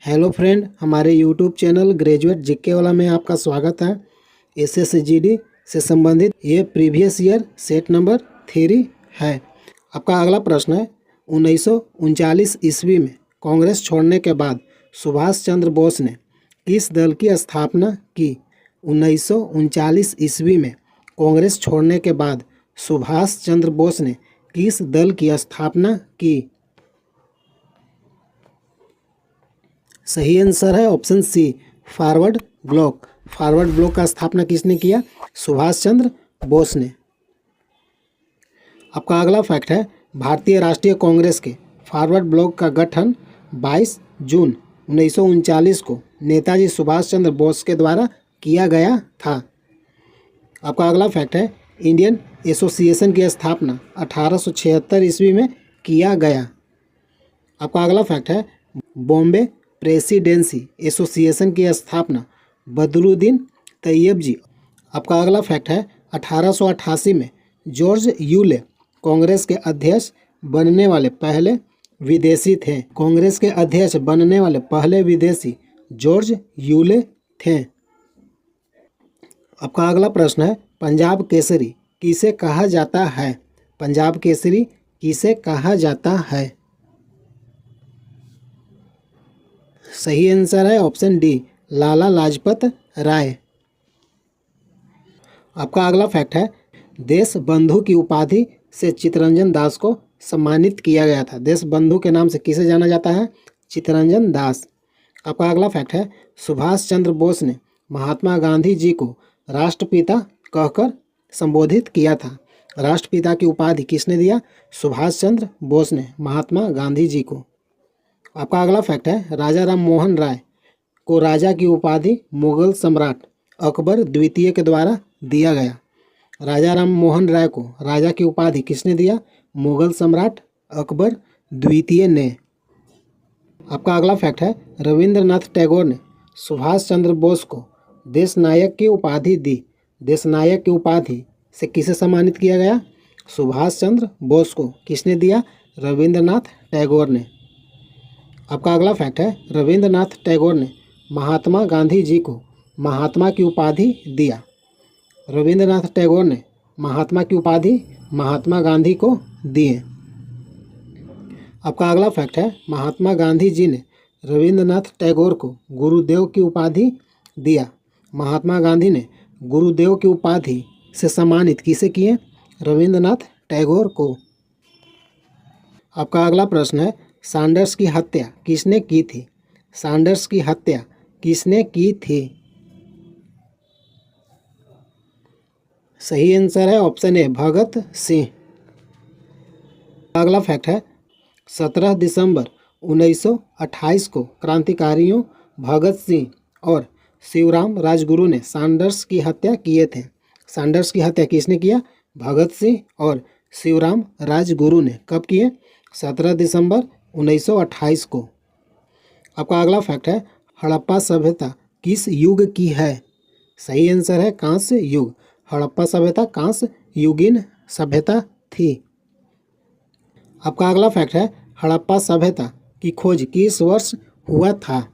Hello friend, हमारे YouTube channel graduate GK वाला में आपका स्वागत है। एसएसजीडी से संबंधित ये प्रीवियस ईयर सेट नंबर 3 है। आपका अगला प्रश्न है, 1939 ईस्वी में कांग्रेस छोड़ने के बाद सुभाष चंद्र बोस ने किस दल की स्थापना की? 1939 ईस्वी में कांग्रेस छोड़ने के बाद सुभाष चंद्र बोस ने किस दल की स्थापना की? सही आंसर है option C, forward block. Forward block का स्थापना किसने किया? सुभाष चंद्र बोस ने। आपका अगला फैक्ट है, भारतीय राष्ट्रीय कांग्रेस के फॉरवर्ड ब्लॉक का गठन 22 जून 1939 को नेताजी सुभाष चंद्र बोस के द्वारा किया गया था। आपका अगला फैक्ट है, इंडियन एसोसिएशन की स्थापना 1876 ईस्वी में किया गया। आपका अगला फैक्ट है, बॉम्बे प्रेसिडेंसी एसोसिएशन की स्थापना बदरुद्दीन तैयब जी। आपका अगला फैक्ट है, 1888 में जॉर्ज यूले कांग्रेस के अध्यक्ष बनने वाले पहले विदेशी थे। कांग्रेस के अध्यक्ष बनने वाले पहले विदेशी जॉर्ज यूले थे। आपका अगला प्रश्न है, पंजाब केसरी किसे कहा जाता है? पंजाब केसरी किसे कहा जाता है? सही आंसर है ऑप्शन डी, लाला लाजपत राय। आपका अगला फैक्ट है, देश बंधु की उपाधि से चित्तरंजन दास को सम्मानित किया गया था। देश बंधु के नाम से किसे जाना जाता है? चित्तरंजन दास। आपका अगला फैक्ट है, सुभाष चंद्र बोस ने महात्मा गांधी जी को राष्ट्रपिता कहकर संबोधित किया था। राष्ट्रपिता की उपाधि किसने दिया? सुभाष चंद्र बोस ने महात्मा गांधी जी को। आपका अगला फैक्ट है, राजा राम मोहन राय को राजा की उपाधि मुगल सम्राट अकबर द्वितीय के द्वारा दिया गया। राजा राम मोहन राय को राजा की उपाधि किसने दिया? मुगल सम्राट अकबर द्वितीय ने। आपका अगला फैक्ट है, रविंद्रनाथ टैगोर ने सुभाष चंद्र बोस को देश नायक की उपाधि दी। देश नायक की उपाधि से किसे सम्मानित किया गया? सुभाष चंद्र बोस को। किसने दिया? रविंद्रनाथ टैगोर ने। आपका अगला फैक्ट है, रविंद्रनाथ टैगोर ने महात्मा गांधी जी को महात्मा की उपाधि दिया। रविंद्रनाथ टैगोर ने महात्मा की उपाधि महात्मा गांधी को दिए। आपका अगला फैक्ट है, महात्मा गांधी जी ने रविंद्रनाथ टैगोर को गुरुदेव की उपाधि दिया। महात्मा गांधी ने गुरुदेव की उपाधि से सम्मानित किसे किए? रविंद्रनाथ टैगोर को। आपका अगला प्रश्न है, सैंडर्स की हत्या किसने की थी? सैंडर्स की हत्या किसने की थी? सही आंसर है ऑप्शन ए, भगत सिंह। अगला फैक्ट है, 17 दिसंबर 1928 को क्रांतिकारियों भगत सिंह और शिवराम राजगुरु ने सैंडर्स की हत्या किए थे। सैंडर्स की हत्या किसने किया? भगत सिंह और शिवराम राजगुरु ने। कब किए? 17 दिसंबर 1928 को। आपका अगला फैक्ट है, हड़प्पा सभ्यता किस युग की है? सही आंसर है कांस्य युग। हड़प्पा सभ्यता कांस्य युगीन सभ्यता थी। आपका अगला फैक्ट है, हड़प्पा सभ्यता की खोज किस वर्ष हुआ था?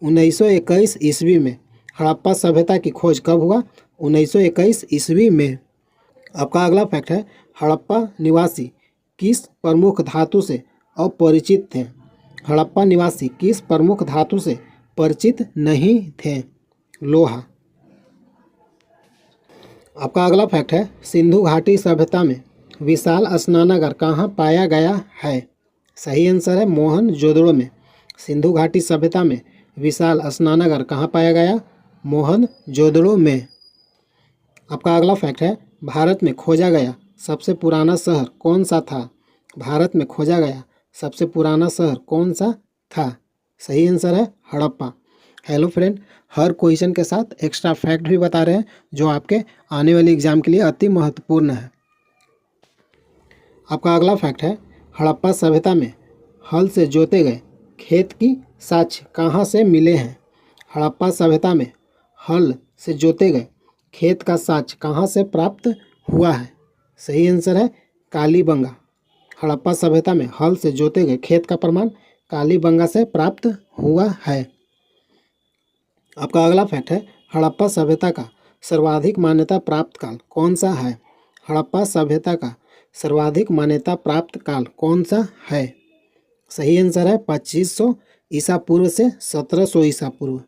1921 ईस्वी में। हड़प्पा सभ्यता की खोज कब हुआ? 1921 ईस्वी में। आपका अगला फैक्ट है, हड़प्पा निवासी किस प्रमुख धातु से अपरिचित थे? हड़प्पा निवासी किस प्रमुख धातु से परिचित नहीं थे? लोहा। आपका अगला फैक्ट है, सिंधु घाटी सभ्यता में विशाल स्नानागार कहाँ पाया गया है? सही आंसर है मोहनजोदड़ो में। सिंधु घाटी सभ्यता में विशाल स्नानागार कहाँ पाया गया? मोहनजोदड़ो में। आपका अगला फैक्ट है, भारत में खोजा गया सबसे पुराना शहर कौन सा था? भारत में खोजा गया सबसे पुराना शहर कौन सा था? सही आंसर है हड़प्पा। हेलो फ्रेंड, हर क्वेश्चन के साथ एक्स्ट्रा फैक्ट भी बता रहे हैं जो आपके आने वाले एग्जाम के लिए अति महत्वपूर्ण है। आपका अगला फैक्ट है, हड़प्पा सभ्यता में हल से जोते गए खेत की साक्ष्य कहाँ से मिले हैं? हड़प्पा सभ्यता में हल से जोते गए खेत का साक्ष्य कहाँ से प्राप्त हुआ है? सही आंसर है कालीबंगा। हड़प्पा सभ्यता में हल से जोते गए खेत का प्रमाण कालीबंगा से प्राप्त हुआ है। आपका अगला फैक्ट है, हड़प्पा सभ्यता का सर्वाधिक मान्यता प्राप्त काल कौन सा है? हड़प्पा सभ्यता का सर्वाधिक मान्यता प्राप्त काल कौन सा है? सही आंसर है 2500 ईसा पूर्व से 1700 ईसा पूर्व।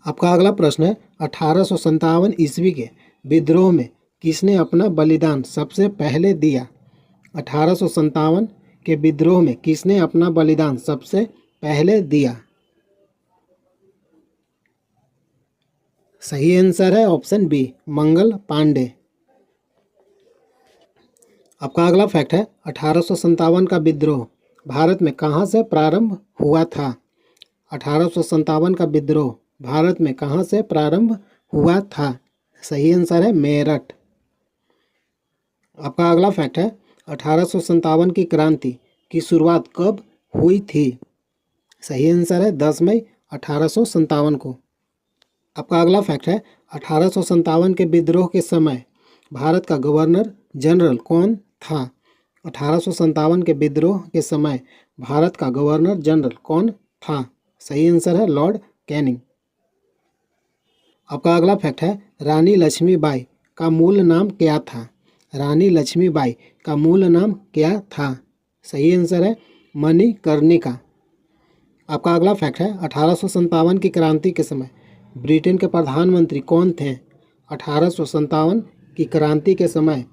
आपका अगला प्रश्न है, 1857 ईस्वी के विद्रोह में किसने अपना बलिदान सबसे पहले दिया? 1857 के विद्रोह में किसने अपना बलिदान सबसे पहले दिया? सही आंसर है ऑप्शन बी, मंगल पांडे। आपका अगला फैक्ट है, 1857 का विद्रोह भारत में कहाँ से प्रारंभ हुआ था? 1857 का विद्रोह भारत में कहाँ से प्रारंभ हुआ था? सही आंसर है मेरठ। आपका अगला फैक्ट है, 1857 की क्रांति की शुरुआत कब हुई थी? सही आंसर है 10 मई 1857 को। आपका अगला फैक्ट है, 1857 के विद्रोह के समय भारत का गवर्नर जनरल कौन था? 1857 के विद्रोह के समय भारत का गवर्नर जनरल कौन था? सही आंसर है लॉर्ड कैनिंग। आपका अगला फैक्ट है, रानी लक्ष्मीबाई का मूल नाम क्या था? रानी लक्ष्मीबाई का मूल नाम क्या था? सही आंसर है मणिकर्णिका। आपका अगला फैक्ट है, 1857 की क्रांति के समय ब्रिटेन के प्रधानमंत्री कौन थे? 1857 की क्रांति के समय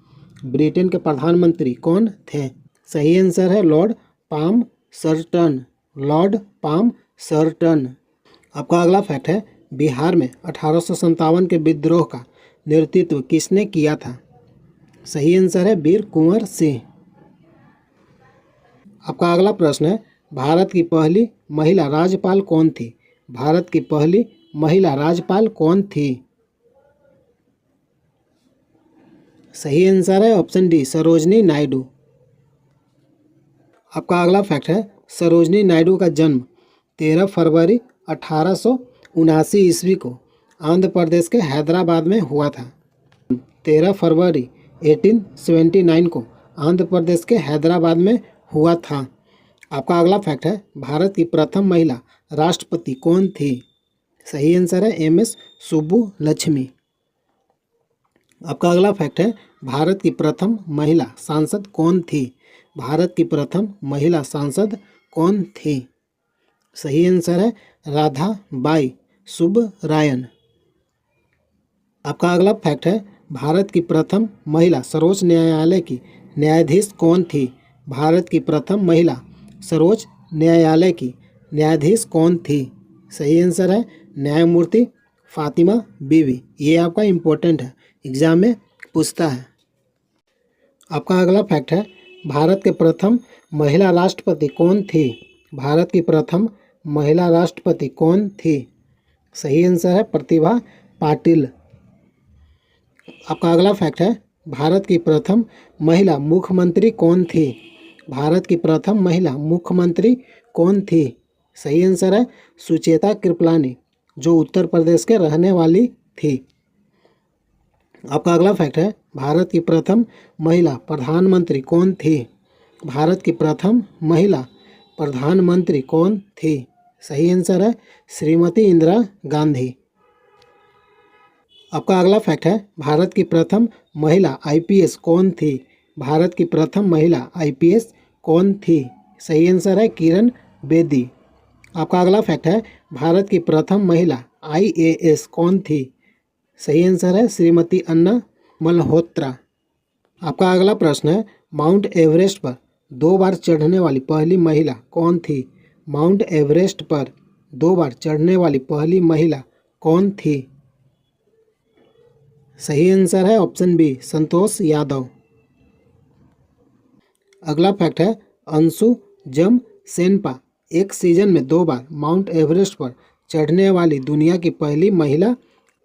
ब्रिटेन के प्रधानमंत्री कौन थे? सही आंसर है Lord palm certain. Lord palm certain. आपका अगला फैक्ट है, बिहार में 1857 के विद्रोह का नेतृत्व किसने किया था? सही आंसर है वीर कुंवर सिंह। आपका अगला प्रश्न है, भारत की पहली महिला राज्यपाल कौन थी? भारत की पहली महिला राज्यपाल कौन थी? सही आंसर है ऑप्शन डी, सरोजनी नायडू। आपका अगला फैक्ट है, सरोजनी नायडू का जन्म 13 फरवरी 1879 ईस्वी को आंध्र प्रदेश के हैदराबाद में हुआ था। 13 फरवरी 1879 को आंध्र प्रदेश के हैदराबाद में हुआ था। आपका अगला फैक्ट है, भारत की प्रथम महिला राष्ट्रपति कौन थी? सही आंसर है एम.एस. सुब्बुलक्ष्मी। आपका अगला फैक्ट है, भारत की प्रथम महिला सांसद कौन थी? भारत की प्रथम महिला सांसद कौन थी? सही आंसर है राधा बाई सुब्बरायन। आपका अगला फैक्ट है, भारत की प्रथम महिला सर्वोच्च न्यायालय की न्यायाधीश कौन थी? भारत की प्रथम महिला सर्वोच्च न्यायालय की न्यायाधीश कौन थी? सही आंसर है न्यायमूर्ति फातिमा बीवी। ये आपका इम्पोर्टेंट है, एग्जाम में पूछता है। आपका अगला फैक्ट है, भारत के प्रथम महिला राष्ट्रपति कौन थी? भारत की प्रथम महिला राष्ट्रपति कौन थी? सही आंसर है प्रतिभा पाटिल। आपका अगला फैक्ट है, भारत की प्रथम महिला मुख्यमंत्री कौन थी? भारत की प्रथम महिला मुख्यमंत्री कौन थी? सही आंसर है सुचेता कृपलानी, जो उत्तर प्रदेश के रहने वाली थी। आपका अगला फैक्ट है, भारत की प्रथम महिला प्रधानमंत्री कौन थी? भारत की प्रथम महिला प्रधानमंत्री कौन थी? सही आंसर है श्रीमती इंदिरा गांधी। आपका अगला फैक्ट है, भारत की प्रथम महिला आईपीएस कौन थी? भारत की प्रथम महिला आईपीएस कौन थी? सही आंसर है किरण बेदी। आपका अगला फैक्ट है, भारत की प्रथम महिला आईएएस कौन थी? सही आंसर है श्रीमती अन्ना मल्होत्रा। आपका अगला प्रश्न है, माउंट एवरेस्ट पर 2 बार चढ़ने वाली पहली महिला कौन थी? माउंट एवरेस्ट पर 2 बार चढ़ने वाली पहली महिला कौन थी? सही आंसर है ऑप्शन बी, संतोष यादव। अगला फैक्ट है, अंशु जमसेनपा एक सीजन में 2 बार माउंट एवरेस्ट पर चढ़ने वाली दुनिया की पहली महिला।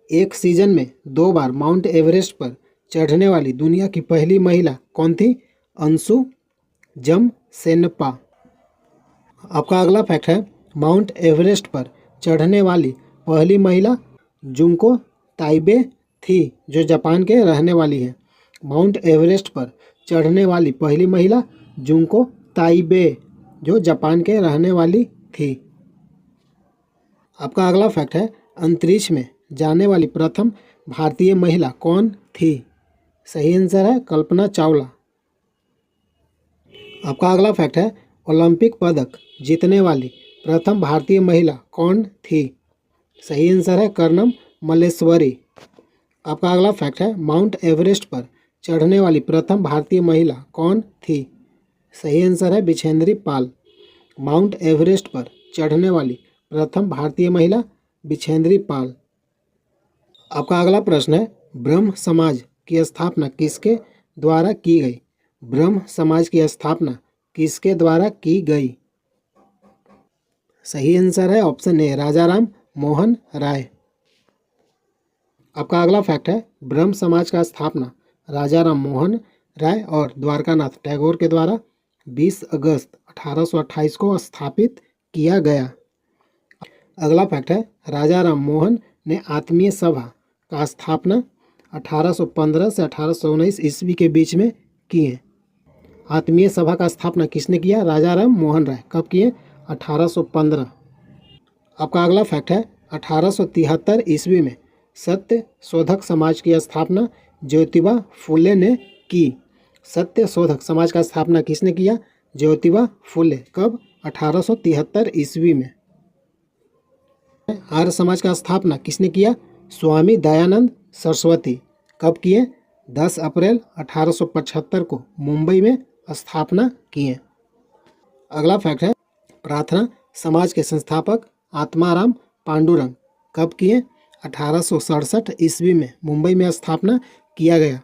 एक सीजन में 2 बार माउंट एवरेस्ट पर चढ़ने वाली दुनिया की पहली महिला कौन थी? अंशु जमसेनपा। आपका अगला फैक्ट है, माउंट एवरेस्ट पर चढ़ने वाली पहली महिला जुंको ताइबे थी, जो जापान के रहने वाली है। माउंट एवरेस्ट पर चढ़ने वाली पहली महिला जुंको ताइबे, जो जापान के रहने वाली थी। आपका अगला फैक्ट है, अंतरिक्ष में जाने वाली प्रथम भारतीय महिला कौन थी? सही आंसर है कल्पना चावला। आपका अगला फैक्ट है, ओलंपिक पदक जीतने वाली प्रथम भारतीय महिला कौन थी? सही आंसर है कर्णम मल्लेश्वरी। आपका अगला फैक्ट है, माउंट एवरेस्ट पर चढ़ने वाली प्रथम भारतीय महिला कौन थी? सही आंसर है बिछेंद्री पाल। माउंट एवरेस्ट पर चढ़ने वाली प्रथम भारतीय महिला बिछेंद्री पाल। आपका अगला प्रश्न है, ब्रह्म समाज की स्थापना किसके द्वारा की गई? ब्रह्म समाज की स्थापना किसके द्वारा की गई? सही आंसर है ऑप्शन ए राजा राम मोहन राय। आपका अगला फैक्ट है, ब्रह्म समाज का स्थापना राजा राम मोहन राय और द्वारकानाथ टैगोर के द्वारा 20 अगस्त 1828 को स्थापित किया गया। अगला फैक्ट है, राजा राम मोहन ने आत्मीय सभा का स्थापना 1815 से 1819 ईस्वी के बीच में किए। आत्मीय सभा का स्थापना किसने किया? राजा राम मोहन राय। कब किए? 1815। आपका अगला फैक्ट है, 1873 ईस्वी में सत्य शोधक समाज की स्थापना ज्योतिबा फुले ने की। सत्य शोधक समाज का स्थापना किसने किया? ज्योतिबा फुले। कब? 1873 ईस्वी में। आर्य समाज का स्थापना किसने किया? स्वामी दयानंद सरस्वती। कब किए? 10 अप्रैल 1875 को मुंबई में स्थापना किए। अगला फैक्ट है, प्रार्थना समाज के संस्थापक आत्माराम पांडुरंग कब किए? 1867 ईस्वी में मुंबई में स्थापना किया गया।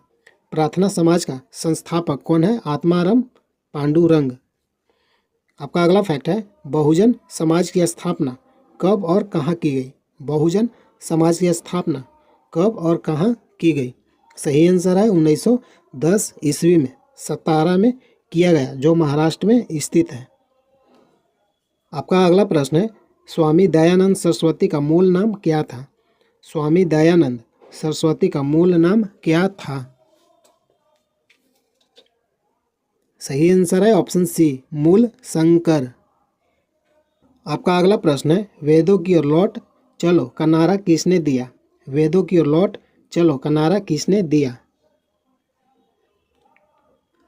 प्रार्थना समाज का संस्थापक कौन है? आत्माराम पांडुरंग। आपका अगला फैक्ट है, बहुजन समाज की स्थापना कब और कहाँ की गई? बहुजन समाज की स्थापना कब और कहाँ की गई? सही आंसर है 1910 ईस्वी में सतारा में किया गया, जो महाराष्ट्र में स्थित है। आपका अगला प्रश्न है, स्वामी दयानंद सरस्वती का मूल नाम क्या था? स्वामी दयानंद सरस्वती का मूल नाम क्या था? सही आंसर है ऑप्शन सी मूल शंकर। आपका अगला प्रश्न है, वेदों की ओर लौट चलो का नारा किसने दिया? वेदों की ओर लौट चलो का नारा किसने दिया?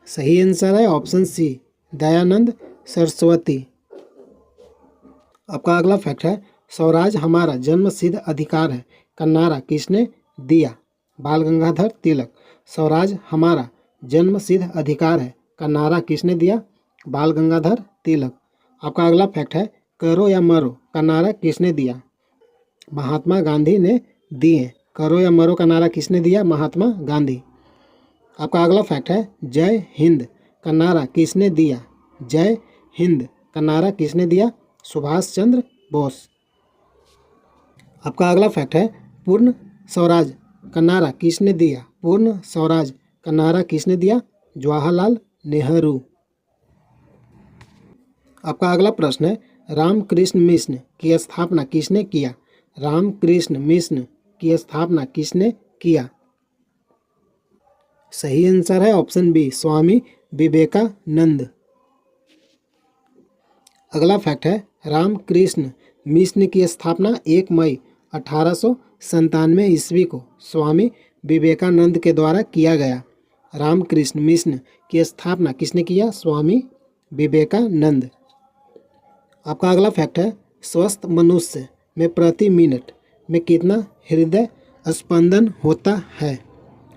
सही आंसर है ऑप्शन सी दयानंद सरस्वती। आपका अगला फैक्ट है, स्वराज हमारा जन्मसिद्ध अधिकार है का नारा किसने दिया? बाल गंगाधर तिलक। स्वराज हमारा जन्मसिद्ध अधिकार है का नारा किसने दिया? बाल गंगाधर तिलक। आपका अगला फैक्ट है, करो या मरो का नारा किसने दिया? महात्मा गांधी ने दिए। करो या मरो का नारा किसने दिया? महात्मा गांधी। आपका अगला फैक्ट है, जय हिंद का नारा किसने दिया? जय हिंद का नारा किसने दिया? सुभाष चंद्र बोस। आपका अगला फैक्ट है, पूर्ण स्वराज का नारा किसने दिया? पूर्ण स्वराज का नारा किसने दिया? जवाहरलाल नेहरू। आपका अगला प्रश्न है, रामकृष्ण मिशन की स्थापना किसने किया? रामकृष्ण मिशन की स्थापना किसने किया? सही आंसर है ऑप्शन बी स्वामी विवेकानंद। अगला फैक्ट है, रामकृष्ण मिशन की स्थापना 1 मई 1897 ईस्वी को स्वामी विवेकानंद के द्वारा किया गया। रामकृष्ण मिशन की स्थापना किसने किया? स्वामी विवेकानंद। आपका अगला फैक्ट है, स्वस्थ मनुष्य में प्रति मिनट में कितना हृदय स्पंदन होता है?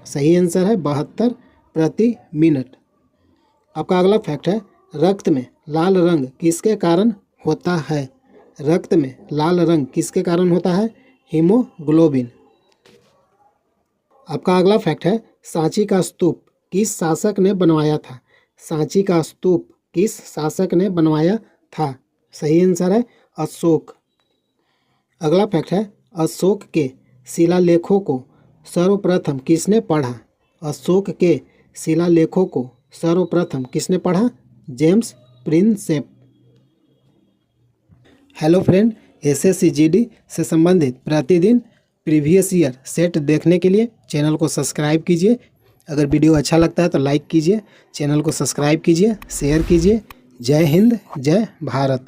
सही आंसर है 72 प्रति मिनट। आपका अगला फैक्ट है, रक्त में लाल रंग किसके कारण होता है? रक्त में लाल रंग किसके कारण होता है? हीमोग्लोबिन। आपका अगला फैक्ट है, सांची का स्तूप किस शासक ने बनवाया था? सांची का स्तूप किस शासक ने बनवाया था? सही आंसर है अशोक। अगला फैक्ट है, अशोक के शिलालेखों को सर्वप्रथम किसने पढ़ा? अशोक के शिलालेखों को सर्वप्रथम किसने पढ़ा? James Prinsep. Hello friend, SSC GD से संबंधित प्रतिदिन प्रीवियस ईयर सेट देखने के लिए चैनल को सब्सक्राइब कीजिए। अगर वीडियो अच्छा लगता है तो लाइक कीजिए, चैनल को सब्सक्राइब कीजिए, शेयर कीजिए। जय हिंद, जय भारत।